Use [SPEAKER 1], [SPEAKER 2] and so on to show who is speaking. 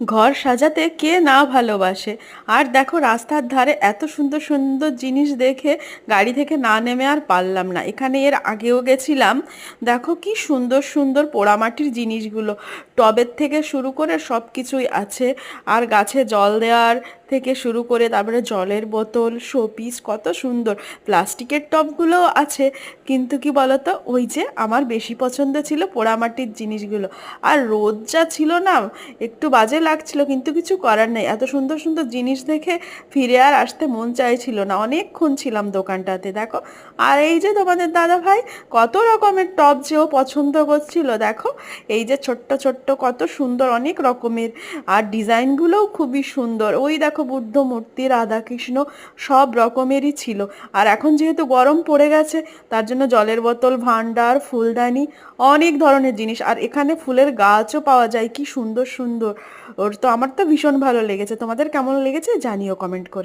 [SPEAKER 1] ঘর সাজাতে কে না ভালোবাসে। আর দেখো রাস্তার ধারে এত সুন্দর সুন্দর জিনিস দেখে গাড়ি থেকে না নেমে আর পারলাম না। এখানে এর আগেও গেছিলাম। দেখো কি সুন্দর সুন্দর পোড়ামাটির জিনিসগুলো, টবের থেকে শুরু করে সব কিছুই আছে। আর গাছে জল দেওয়ার থেকে শুরু করে তারপরে জলের বোতল, শোপিস, কত সুন্দর। প্লাস্টিকের টবগুলোও আছে, কিন্তু কি বলতো, ওই যে আমার বেশি পছন্দ ছিল পোড়ামাটির জিনিসগুলো। আর রোদ যা ছিল না, একটু বাজে লাগছিল, কিন্তু কিছু করার নেই। এত সুন্দর সুন্দর জিনিস দেখে ফিরে আর আসতে মন চাইছিল না। অনেকক্ষণ ছিলাম দোকানটাতে দেখো। আর এই যে তোমাদের দাদা ভাই কত রকমের টব যে ও পছন্দ করছিল দেখো। এই যে ছোট্ট ছোট্ট কত সুন্দর অনেক রকমের, আর ডিজাইনগুলোও খুবই সুন্দর। ওই দেখো বুদ্ধ মূর্তি, রাধাকৃষ্ণ, সব রকমেরই ছিল। আর এখন যেহেতু গরম পড়ে গেছে, তার জন্য জলের বোতল, ভান্ডার, ফুলদানি, অনেক ধরনের জিনিস। আর এখানে ফুলের গাছও পাওয়া যায়, কি সুন্দর সুন্দর। ওর তো আমার তো ভীষণ ভালো লেগেছে। তোমাদের কেমন লেগেছে জানিও কমেন্ট করে।